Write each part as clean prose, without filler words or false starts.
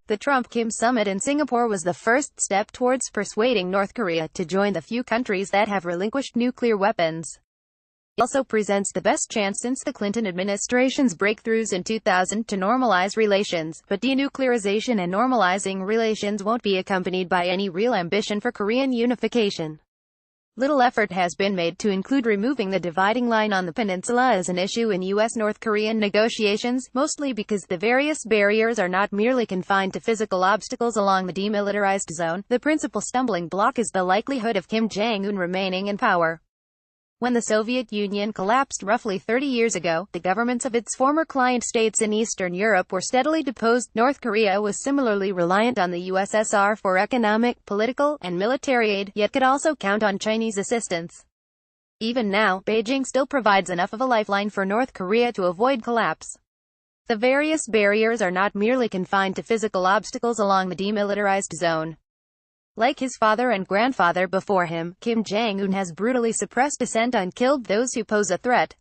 The Trump-Kim summit in Singapore was the first step towards persuading North Korea to join the few countries that have relinquished nuclear weapons. It also presents the best chance since the Clinton administration's breakthroughs in 2000 to normalize relations, but denuclearization and normalizing relations won't be accompanied by any real ambition for Korean unification. Little effort has been made to include removing the dividing line on the peninsula as an issue in U.S.-North Korean negotiations, mostly because the various barriers are not merely confined to physical obstacles along the demilitarized zone. The principal stumbling block is the likelihood of Kim Jong-un remaining in power. When the Soviet Union collapsed roughly 30 years ago, the governments of its former client states in Eastern Europe were steadily deposed. North Korea was similarly reliant on the USSR for economic, political, and military aid, yet could also count on Chinese assistance. Even now, Beijing still provides enough of a lifeline for North Korea to avoid collapse. The various barriers are not merely confined to physical obstacles along the demilitarized zone. Like his father and grandfather before him, Kim Jong-un has brutally suppressed dissent and killed those who pose a threat.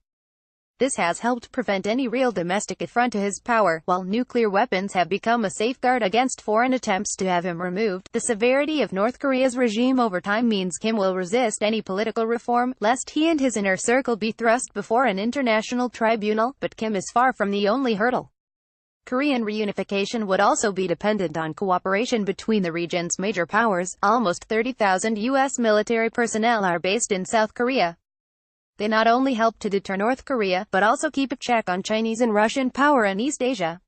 This has helped prevent any real domestic affront to his power, while nuclear weapons have become a safeguard against foreign attempts to have him removed. The severity of North Korea's regime over time means Kim will resist any political reform, lest he and his inner circle be thrust before an international tribunal, but Kim is far from the only hurdle. Korean reunification would also be dependent on cooperation between the region's major powers. Almost 30,000 U.S. military personnel are based in South Korea. They not only help to deter North Korea, but also keep a check on Chinese and Russian power in East Asia.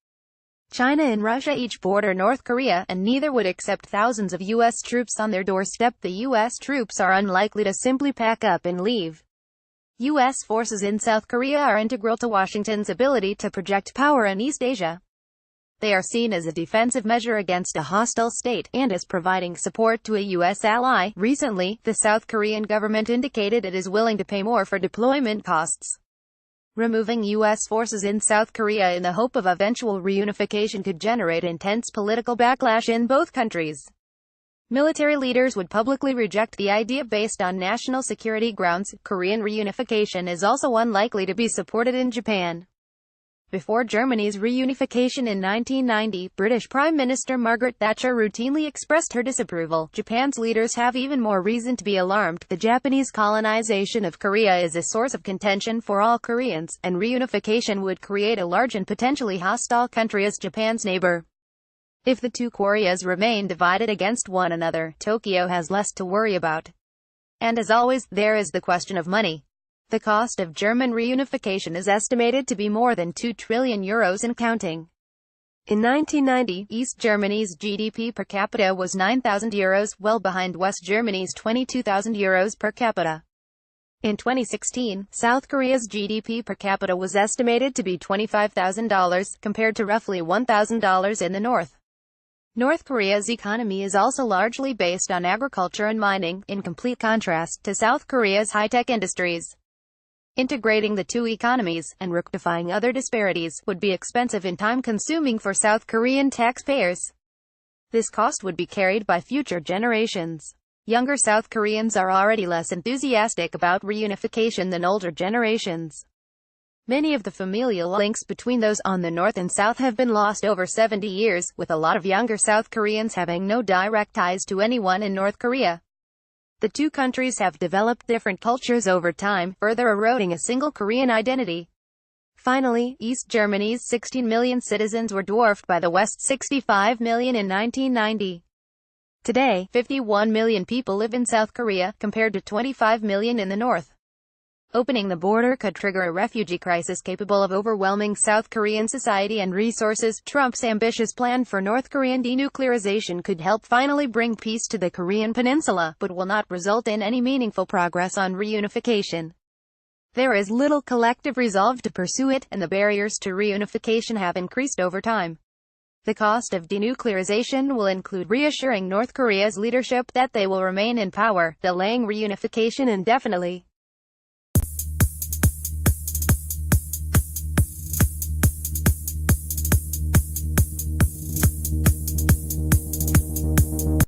China and Russia each border North Korea, and neither would accept thousands of U.S. troops on their doorstep. The U.S. troops are unlikely to simply pack up and leave. U.S. forces in South Korea are integral to Washington's ability to project power in East Asia. They are seen as a defensive measure against a hostile state, and as providing support to a U.S. ally. Recently, the South Korean government indicated it is willing to pay more for deployment costs. Removing U.S. forces in South Korea in the hope of eventual reunification could generate intense political backlash in both countries. Military leaders would publicly reject the idea based on national security grounds. Korean reunification is also unlikely to be supported in Japan. Before Germany's reunification in 1990, British Prime Minister Margaret Thatcher routinely expressed her disapproval. Japan's leaders have even more reason to be alarmed. The Japanese colonization of Korea is a source of contention for all Koreans, and reunification would create a large and potentially hostile country as Japan's neighbor. If the two Koreas remain divided against one another, Tokyo has less to worry about. And as always, there is the question of money. The cost of German reunification is estimated to be more than 2 trillion euros and counting. In 1990, East Germany's GDP per capita was 9,000 euros, well behind West Germany's 22,000 euros per capita. In 2016, South Korea's GDP per capita was estimated to be $25,000, compared to roughly $1,000 in the North. North Korea's economy is also largely based on agriculture and mining, in complete contrast to South Korea's high-tech industries. Integrating the two economies, and rectifying other disparities, would be expensive and time-consuming for South Korean taxpayers. This cost would be carried by future generations. Younger South Koreans are already less enthusiastic about reunification than older generations. Many of the familial links between those on the North and South have been lost over 70 years, with a lot of younger South Koreans having no direct ties to anyone in North Korea. The two countries have developed different cultures over time, further eroding a single Korean identity. Finally, East Germany's 16 million citizens were dwarfed by the West's 65 million in 1990. Today, 51 million people live in South Korea, compared to 25 million in the North. Opening the border could trigger a refugee crisis capable of overwhelming South Korean society and resources. Trump's ambitious plan for North Korean denuclearization could help finally bring peace to the Korean peninsula, but will not result in any meaningful progress on reunification. There is little collective resolve to pursue it, and the barriers to reunification have increased over time. The cost of denuclearization will include reassuring North Korea's leadership that they will remain in power, delaying reunification indefinitely,